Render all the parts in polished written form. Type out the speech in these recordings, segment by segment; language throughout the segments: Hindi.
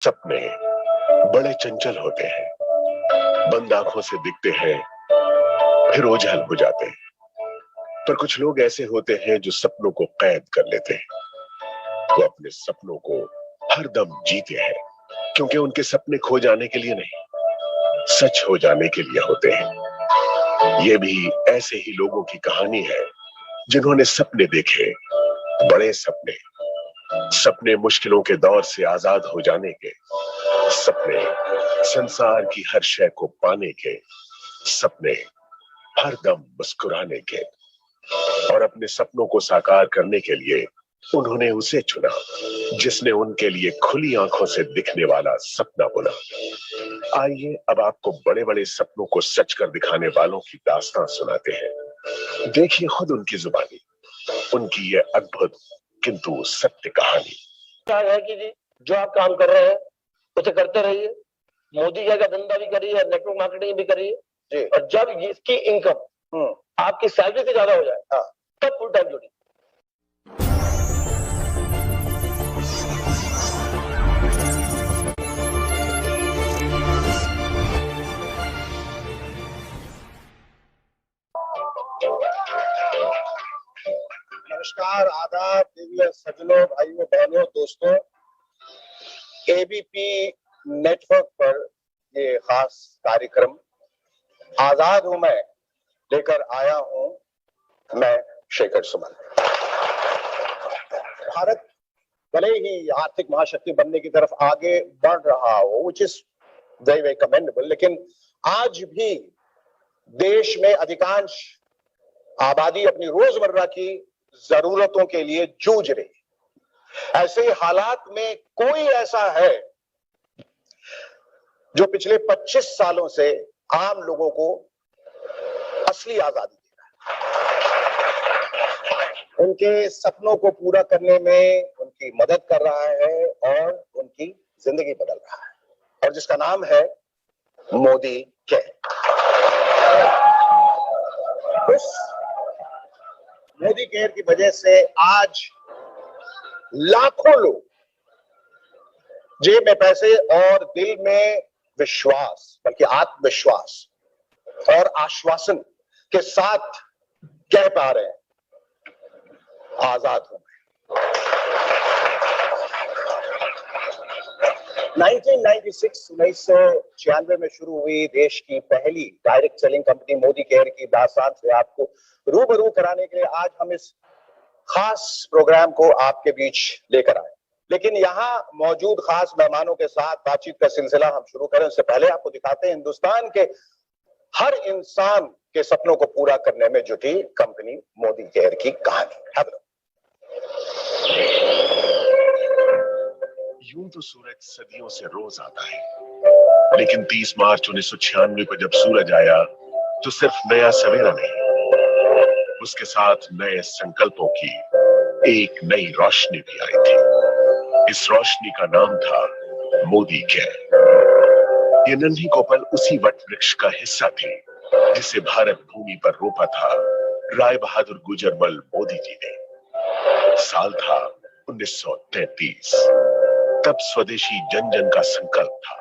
सपने बड़े चंचल होते हैं, बंद आंखों से दिखते हैं, फिर ओझल हो जाते हैं। पर कुछ लोग ऐसे होते हैं जो सपनों को कैद कर लेते हैं। वो अपने सपनों को हरदम जीते हैं, क्योंकि उनके सपने खो जाने के लिए नहीं, सच हो जाने के लिए होते हैं। ये भी ऐसे ही लोगों की कहानी है जिन्होंने सपने देखे, बड़े सपने, सपने मुश्किलों के दौर से आजाद हो जाने के, सपने संसार की हर शय को पाने के, सपने हरदम मुस्कुराने के। और अपने सपनों को साकार करने के लिए उन्होंने उसे चुना जिसने उनके लिए खुली आंखों से दिखने वाला सपना बुना। आइए अब आपको बड़े बड़े सपनों को सच कर दिखाने वालों की दास्तां सुनाते हैं। देखिए खुद उनकी जुबानी, उनकी ये अद्भुत किंतु सत्य कहानी। है कि जी जो आप काम कर रहे हैं उसे करते रहिए। मोदी जी का धंधा भी करिए, नेटवर्क मार्केटिंग भी करिए, और जब इसकी इनकम आपकी सैलरी से ज्यादा हो जाए तब फुल टाइम जुड़िए। नमस्कार, आदाब, दिव्य सज्जनों, भाइयों बहनों, दोस्तों। एबीपी नेटवर्क पर ये खास कार्यक्रम आजाद हूं मैं लेकर आया हूं मैं शेखर सुमन। भारत भले ही आर्थिक महाशक्ति बनने की तरफ आगे बढ़ रहा हो, which is very very commendable, लेकिन आज भी देश में अधिकांश आबादी अपनी रोजमर्रा की जरूरतों के लिए जूझ रही। ऐसे हालात में कोई ऐसा है जो पिछले 25 सालों से आम लोगों को असली आजादी दे रहा है, उनके सपनों को पूरा करने में उनकी मदद कर रहा है और उनकी जिंदगी बदल रहा है, और जिसका नाम है मोदी केयर। उस मोदी केयर की वजह से आज लाखों लोग जेब में पैसे और दिल में विश्वास, बल्कि आत्मविश्वास और आश्वासन के साथ कह पा रहे हैं, आजाद हो गए। 1996 में शुरू हुई देश की पहली direct selling company Modi care की दास्तान से आपको रूबरू कराने के लिए आज हम इस खास प्रोग्राम को आपके बीच लेकर आए। लेकिन यहाँ मौजूद खास मेहमानों के साथ बातचीत का सिलसिला हम शुरू करें उससे पहले आपको दिखाते हैं हिंदुस्तान के हर इंसान के सपनों को पूरा करने में जुटी कंपनी मोदी केयर की कहानी। यूं तो सूरज सदियों से रोज आता है, लेकिन 30 मार्च 1996 को जब सूरज आया तो सिर्फ नया सवेरा नहीं, उसके साथ नए संकल्पों की एक नई रोशनी भी आई थी। इस रोशनी का नाम था मोदी केयर। ये नन्ही कोपल उसी वट वृक्ष का हिस्सा थी जिसे भारत भूमि पर रोपा था राय बहादुर गुजरमल मोदी जी ने। साल था 1933। तब स्वदेशी जन जन का संकल्प था।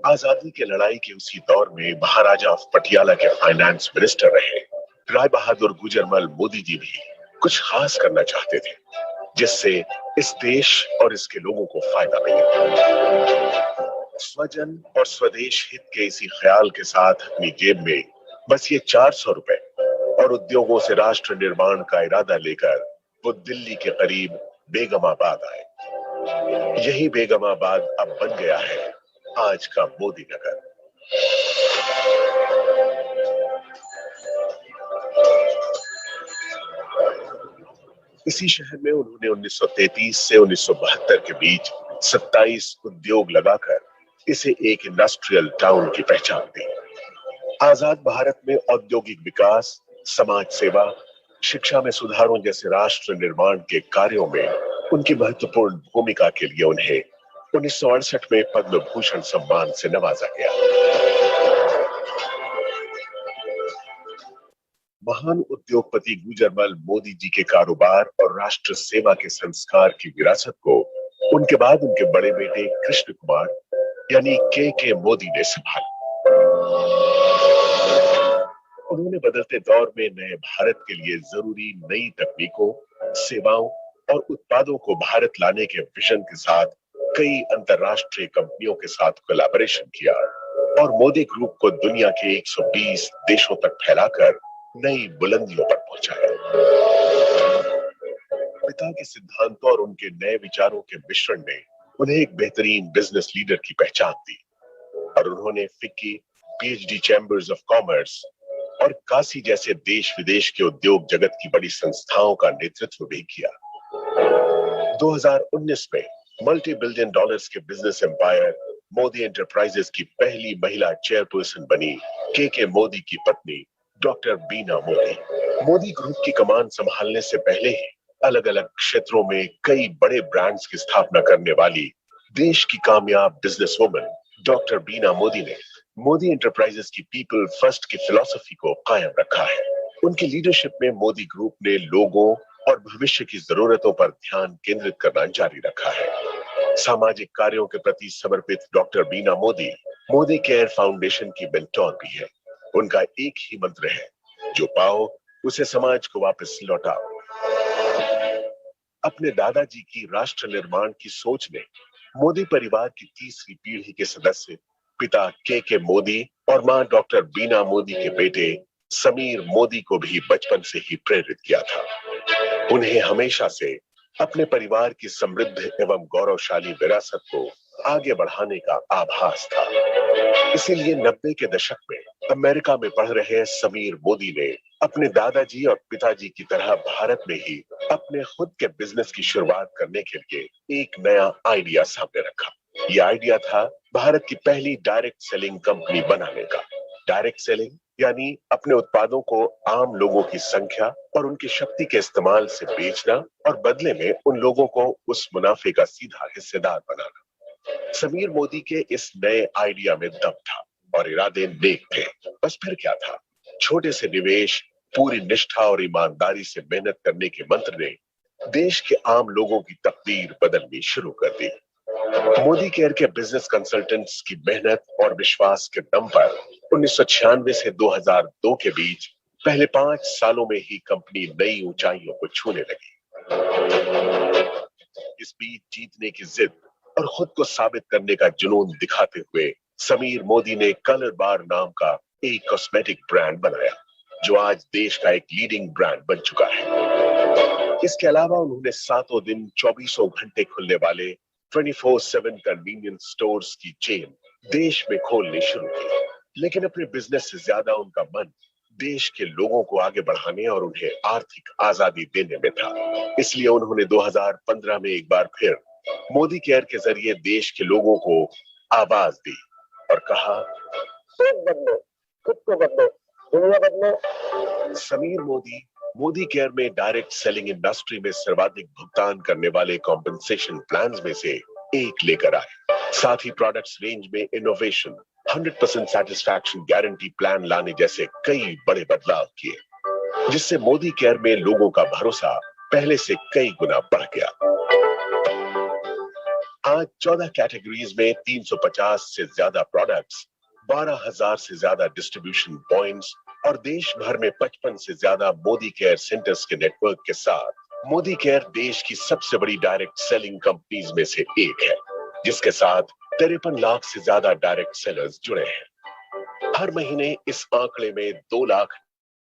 आजादी के लड़ाई के उसी दौर में महाराजा ऑफ पटियाला के फाइनेंस मिनिस्टर रहे राय बहादुर गुजरमल मोदी जी भी कुछ खास करना चाहते थे जिससे इस देश और इसके लोगों को फायदा मिले। स्वजन और स्वदेश हित के इसी ख्याल के साथ अपनी जेब में बस ये 400 रुपए और उद्योगों से राष्ट्र निर्माण का इरादा लेकर वो दिल्ली के करीब बेगमाबाद आए। यही बेगमाबाद अब बन गया है आज का मोदी नगर। इसी शहर में उन्होंने 1933 से 1972 के बीच 27 उद्योग लगाकर इसे एक इंडस्ट्रियल टाउन की पहचान दी। आजाद भारत में औद्योगिक विकास, समाज सेवा, शिक्षा में सुधारों जैसे राष्ट्र निर्माण के कार्यों में उनकी महत्वपूर्ण भूमिका के लिए उन्हें 1968 में पद्म भूषण सम्मान से नवाजा गया। महान उद्योगपति गुजरमल मोदी जी के कारोबार और राष्ट्र सेवा के संस्कार की विरासत को उनके बाद उनके बड़े बेटे कृष्ण कुमार यानी के मोदी ने संभाला। उन्होंने बदलते दौर में नए भारत के लिए जरूरी नई तकनीकों, सेवाओं और उत्पादों को भारत लाने के विजन के साथ कई अंतर्राष्ट्रीय कंपनियों के साथ कोलैबोरेशन किया और मोदी ग्रुप को दुनिया के 120 देशों तक फैलाकर नई बुलंदियों पर पहुंचाया। पिता के सिद्धांतों और उनके नए विचारों के मिश्रण ने उन्हें एक बेहतरीन बिजनेस लीडर की पहचान दी और उन्होंने FICCI, PhD chambers of commerce और काशी जैसे देश विदेश के उद्योग जगत की बड़ी संस्थाओं का नेतृत्व भी किया। 2019 में मल्टी बिलियन डॉलर्स के बिजनेस एम्पायर मोदी एंटरप्राइजेस की पहली महिला चेयरपर्सन बनी के मोदी की पत्नी डॉक्टर बीना मोदी। मोदी ग्रुप की कमान संभालने से पहले ही अलग अलग क्षेत्रों में कई बड़े ब्रांड्स की स्थापना करने वाली देश की कामयाब बिजनेस वुमन डॉक्टर बीना मोदी ने मोदी एंटरप्राइजेस की पीपल फर्स्ट की फिलॉसफी को कायम रखा है। उनकी लीडरशिप में मोदी ग्रुप ने लोगों और भविष्य की जरूरतों पर ध्यान केंद्रित करना जारी रखा है। सामाजिक कार्यों के प्रति समर्पित डॉक्टर बीना मोदी मोदी केयर फाउंडेशन की मेंटोर भी है। उनका एक ही मंत्र है, जो पाओ उसे समाज को वापस लौटाओ। अपने दादाजी की राष्ट्र निर्माण की सोच ने मोदी परिवार की तीसरी पीढ़ी के सदस्य पिता के मोदी और मां डॉक्टर बीना मोदी के बेटे समीर मोदी को भी बचपन से ही प्रेरित किया था। उन्हें हमेशा से अपने परिवार की समृद्ध एवं गौरवशाली विरासत को आगे बढ़ाने का आभास था। इसीलिए 90 के दशक में अमेरिका में पढ़ रहे समीर मोदी ने अपने दादाजी और पिताजी की तरह भारत में ही अपने खुद के बिजनेस की शुरुआत करने के लिए एक नया आइडिया सामने रखा। ये आइडिया था भारत की पहली डायरेक्ट सेलिंग कंपनी बनाने का। डायरेक्ट सेलिंग यानी अपने उत्पादों को आम लोगों की संख्या और उनकी शक्ति के इस्तेमाल से बेचना और बदले में उन लोगों को उस मुनाफे का सीधा हिस्सेदार बनाना। समीर मोदी के इस नए आइडिया में दम था और इरादे नेक थे। बस फिर क्या था, छोटे से निवेश, पूरी निष्ठा और ईमानदारी से मेहनत करने के मंत्र ने देश के आम लोगों की तकदीर बदलनी शुरू कर दी। मोदी केयर के बिजनेस कंसल्टेंट्स की मेहनत और विश्वास के दम पर 1996 से 2002 के बीच पहले 5 सालों में ही कंपनी नई ऊंचाइयों को छूने लगी। इस बीच जीतने की जिद और खुद को साबित करने का जुनून दिखाते हुए समीर मोदी ने कलर बार नाम का एक कॉस्मेटिक ब्रांड बनाया, जो आज देश का एक लीडिंग ब्रांड बन चुका है। इसके अलावा उन्होंने सातों दिन 24 घंटे खुलने वाले 24/7 कन्वीनियंस स्टोर्स की चेन देश में खोलनी शुरू की। लेकिन अपने बिजनेस से ज्यादा उनका मन देश के लोगों को आगे बढ़ाने और उन्हें आर्थिक आजादी देने में था। इसलिए उन्होंने 2015 में एक बार फिर मोदी केयर के जरिए देश के लोगों को आवाज दी और कहा, बदलो, खुद को बदलो, दुनिया बदलो। समीर मोदी मोदी केयर में डायरेक्ट सेलिंग इंडस्ट्री में सर्वाधिक भुगतान करने वाले कॉम्पेंसेशन प्लान्स में से एक लेकर आए। साथ ही प्रोडक्ट्स रेंज में इनोवेशन, 100% सैटिस्फैक्शन गारंटी प्लान लाने जैसे कई बड़े बदलाव किए, जिससे मोदी केयर में लोगों का भरोसा पहले से कई गुना बढ़ गया। आज 14 कैटेगरीज में 350 से ज्यादा प्रोडक्ट्स, 12,000 से ज्यादा डिस्ट्रीब्यूशन पॉइंट्स और देश भर में 55 से ज्यादा मोदी केयर सेंटर्स के नेटवर्क के साथ मोदी केयर देश की सबसे बड़ी डायरेक्ट सेलिंग कंपनीज में से एक है, जिसके साथ 53 लाख से ज्यादा डायरेक्ट सेलर्स जुड़े हैं। हर महीने इस आंकड़े में 2 लाख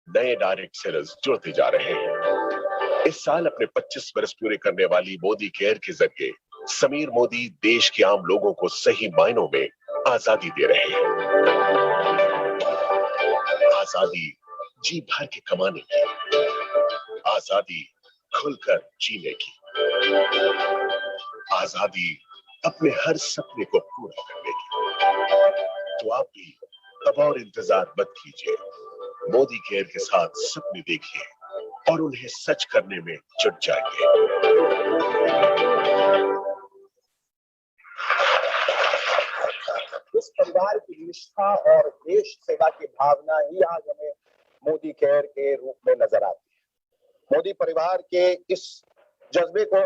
नए डायरेक्ट सेलर्स जुड़ते जा रहे हैं। इस साल अपने 25 वर्ष पूरे करने वाली मोदी केयर के जरिए समीर मोदी देश के आम लोगों को सही मायनों में आजादी दे रहे हैं। आजादी जी भर के कमाने की, आजादी खुलकर जीने की, आजादी अपने हर सपने को पूरा करने की। तो आप भी अब और इंतजार मत कीजिए, मोदी केयर के साथ सपने देखिए और उन्हें सच करने में जुट जाइए। इस परिवार की निष्ठा और देश सेवा की भावना ही आज हमें मोदी केयर के रूप में नजर आती है। मोदी परिवार के इस जज्बे को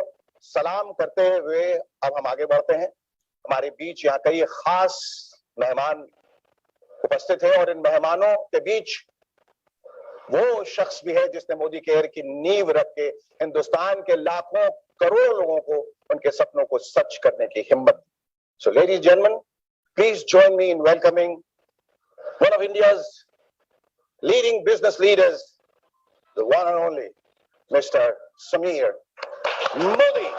सलाम करते हुए अब हम आगे बढ़ते हैं। हमारे बीच यहाँ कई खास मेहमान उपस्थित हैं और इन मेहमानों के बीच वो शख्स भी है जिसने मोदी केयर की नींव रख के हिंदुस्तान के लाखों करोड़ों लोगों को उनके सपनों को सच करने की हिम्मत दी। So ladies and gentlemen, please join me in welcoming one of India's leading business leaders, the one and only Mr. Samir Modi.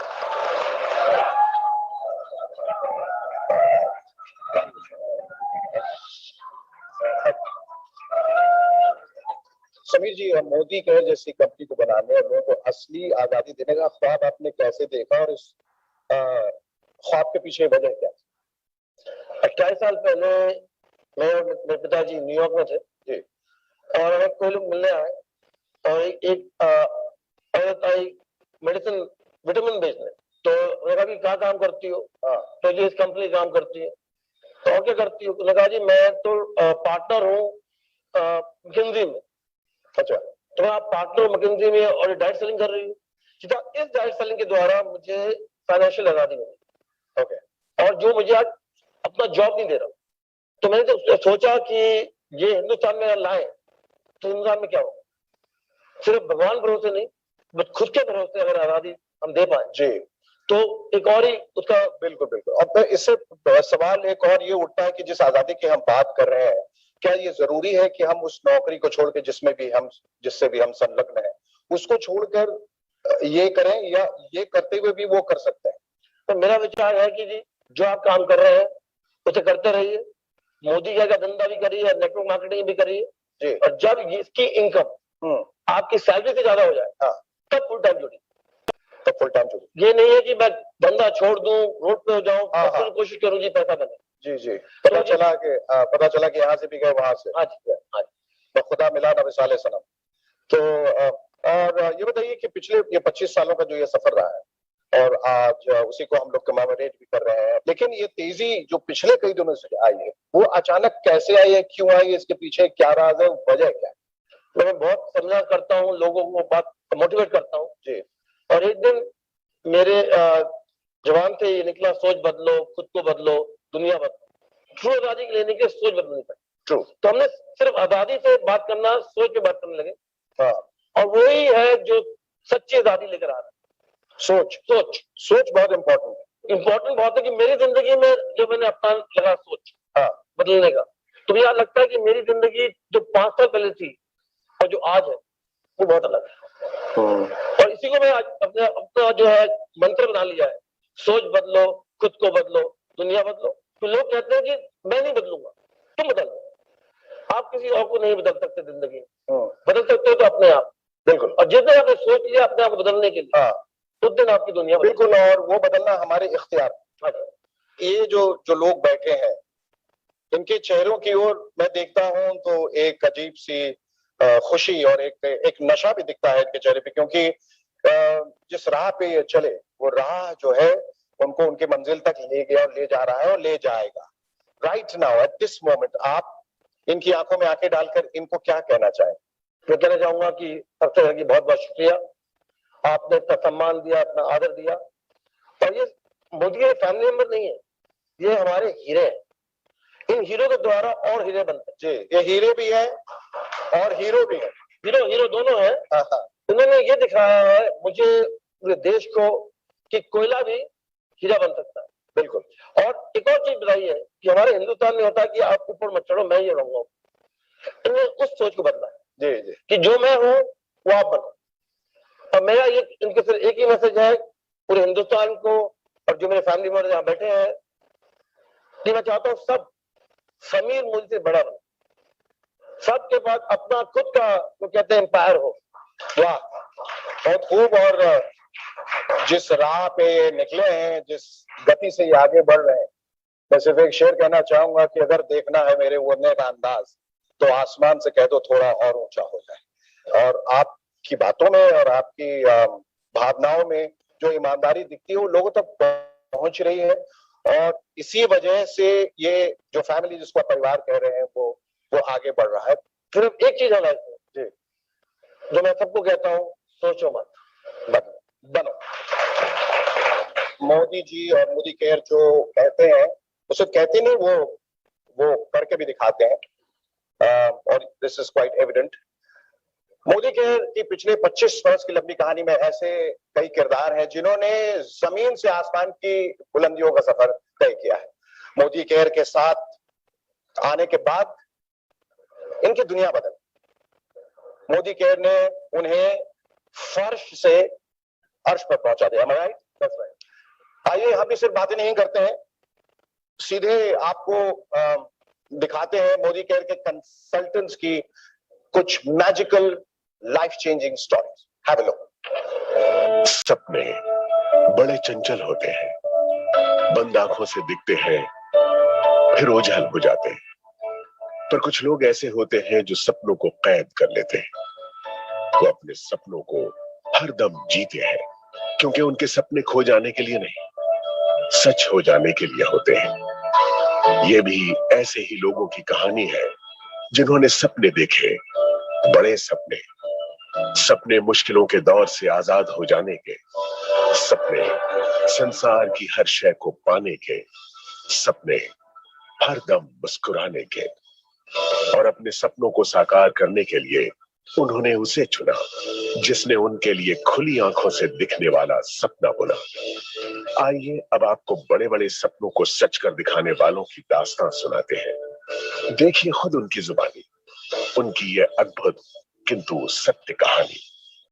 Samir ji, Modi care जैसी कंपनी को बनाने और लोगों को असली आजादी देने का ख्वाब आपने कैसे देखा और इस ख्वाब के पीछे वजह क्या? 28 साल पहले मैं और मेरे पिताजी न्यूयॉर्क में थे जी, और हमें कोई लोग मिलने आए और एक औरत आई मेडिसिन विटामिन बेचने। तो मैंने कहा कि क्या काम करती हो? तो जी इस कंपनी काम करती है। तो और क्या करती हो? मैंने कहा जी मैं तो पार्टनर हूँ मैकिन्जी में। अच्छा, तो मैं पार्टनर मैकिन्जी में और डायरेक्ट सेलिंग कर रही हूँ। इस डायरेक्ट सेलिंग के द्वारा मुझे फाइनेंशियल आजादी मिली। ओके, और जो मुझे आज अपना जॉब नहीं दे रहा, तो मैंने तो सोचा कि ये हिंदुस्तान में लाए तो हिंदुस्तान में क्या होगा। सिर्फ भगवान भरोसे नहीं, बस खुद के भरोसे अगर आजादी हम दे पाए जी, तो एक और ही उसका बिल्कुल बिल्कुल। अब इससे सवाल एक और ये उठता है कि जिस आजादी की हम बात कर रहे हैं, क्या ये जरूरी है कि हम उस नौकरी को छोड़ के जिससे भी हम संलग्न हैं उसको छोड़कर ये करें, या ये करते हुए भी वो कर सकते हैं? तो मेरा विचार है कि जी जो आप काम कर रहे हैं उसे करते रहिए। मोदी जी का धंधा भी करिए, नेटवर्क मार्केटिंग भी करिए जी, और जब इसकी इनकम आपकी सैलरी से ज्यादा हो जाए तब फुल टाइम जुड़िए। तो फुल टाइम जुड़िए। ये नहीं है कि मैं धंधा छोड़ दूं, रोड पे हो जाऊं, फिर कोशिश करूं जी पैसा बने। जी जी, पता चला कि यहाँ से भी गए वहां से। हाँ जी, हाँ जी। तो खुदा मिला न मिसाले सनम। तो और ये बताइए कि पिछले ये 25 सालों का जो ये सफर रहा है और आज उसी को हम लोग कमेमोरेट भी कर रहे हैं, लेकिन ये तेजी जो पिछले कई दिनों से आई है वो अचानक कैसे आई है, क्यों आई है, इसके पीछे क्या राज है, वजह क्या है? मैं बहुत समझा करता हूँ, लोगों को बात मोटिवेट करता हूँ जी, और एक दिन मेरे जवान से ये निकला, सोच बदलो, खुद को बदलो, दुनिया बदलो। ट्रू आजादी लेने के सोच बदलनी पड़ी। ट्रू। तो हमने सिर्फ आजादी से बात करना, सोच पे बात करने लगे। हाँ, और वही है जो सच्ची आजादी लेकर आ रहा है। सोच बहुत इंपॉर्टेंट बहुत है कि मेरी जिंदगी में जो मैंने अपना लगा सोच बदलने का, तो मुझे लगता है कि मेरी जिंदगी जो 5 साल पहले थी और जो आज है वो बहुत अलग है। और इसी को मैं आज अपना जो है मंत्र बना लिया है, सोच बदलो, खुद को बदलो, दुनिया बदलो। तो लोग कहते हैं कि मैं नहीं बदलूंगा, तुम बदलो। आप किसी और को नहीं बदल सकते जिंदगी में, बदल सकते हो तो अपने आप। बिल्कुल। और जिस दिन आपने सोच लिया अपने आप को बदलने के लिए, उस दिन आपकी दुनिया बिल्कुल। और वो बदलना हमारे इख्तियार। ये जो लोग बैठे हैं इनके चेहरों की ओर मैं देखता हूं तो एक अजीब सी खुशी और एक नशा भी दिखता है इनके चेहरे पे, क्योंकि जिस राह पे ये चले वो राह जो है उनको उनके मंजिल तक ले गया और ले जा रहा है और ले जाएगा। Right now at this moment आप इनकी आंखों में आंखें डालकर इनको क्या कहना चाहें? मैं कहना चाहूंगा कि सबसे पहले बहुत बहुत शुक्रिया, आपने इतना सम्मान दिया, इतना आदर दिया। और ये मोदी के फैमिली मेंबर नहीं है, ये हमारे हीरे हैं। इन हीरो के द्वारा और हीरे बनते हैं। जी, ये हीरे भी है और हीरो भी है। हीरो दोनों है। उन्होंने ये दिखाया है मुझे, पूरे देश को, कि कोयला भी हीरा बन सकता है। बिल्कुल। और एक और चीज बताई है कि हमारे हिंदुस्तान में होता है कि आप ऊपर मत चढ़ो, मैं ये रहूंगा। इन्हें उस सोच को बदला है जी जी, कि जो मैं हूं वो आप बनो। और मेरा ये इनके सिर्फ एक ही मैसेज है पूरे हिंदुस्तान को और जो मेरे फैमिली मेंबर यहाँ बैठे हैं कि मैं चाहता हूँ सब समीर मोदी से बड़ा बने, सबके पास अपना खुद का वो कहते हैं एम्पायर हो। वाह, बहुत खूब। और जिस राह पे निकले हैं, जिस गति से ये आगे बढ़ रहे हैं, मैं सिर्फ एक शेर कहना चाहूंगा कि अगर देखना है मेरे उड़ने का अंदाज तो आसमान से कह दो थोड़ा और ऊंचा हो जाए। और आपकी बातों में और आपकी भावनाओं में जो ईमानदारी दिखती है वो लोगों तक पहुंच रही है, और इसी वजह से ये जो फैमिली जिसको परिवार कह रहे हैं वो आगे बढ़ रहा है। सिर्फ एक चीज है जी, जो मैं सबको कहता हूँ, सोचो मत, बनो। मोदी जी और मोदी केयर जो कहते हैं उसे कहते नहीं, वो करके भी दिखाते हैं। और this is quite evident. Modi care की पिछले 25 वर्ष की लंबी कहानी में ऐसे कई किरदार हैं जिन्होंने जमीन से आसमान की बुलंदियों का सफर तय किया है। मोदी केयर के साथ आने के बाद इनकी दुनिया बदल। मोदी केयर ने उन्हें फर्श से अर्श पर पहुंचा दिया। राइट? That's right. आइए हम भी सिर्फ बातें नहीं करते हैं, सीधे आपको दिखाते हैं मोदी केयर के कंसल्टेंट्स की कुछ magical life changing stories. Have a look. सपने बड़े चंचल होते हैं, बंद आंखों से दिखते हैं फिर ओझल हो जाते हैं। पर कुछ लोग ऐसे होते हैं जो सपनों को कैद कर लेते हैं। वो अपने सपनों को हरदम जीते हैं, क्योंकि उनके सपने खो जाने के लिए नहीं, सच हो जाने के लिए होते हैं। ये भी ऐसे ही लोगों की कहानी है जिन्होंने सपने देखे, बड़े सपने, सपने मुश्किलों के दौर से आजाद हो जाने के, सपने संसार की हर शय को पाने के, सपने हरदम मुस्कुराने के। और अपने सपनों को साकार करने के लिए उन्होंने उसे चुना जिसने उनके लिए खुली आंखों से दिखने वाला सपना बुना। आइए अब आपको बड़े बड़े सपनों को सच कर दिखाने वालों की दास्तां सुनाते हैं। देखिए खुद उनकी जुबानी, उनकी यह अद्भुत किंतु सत्य कहानी।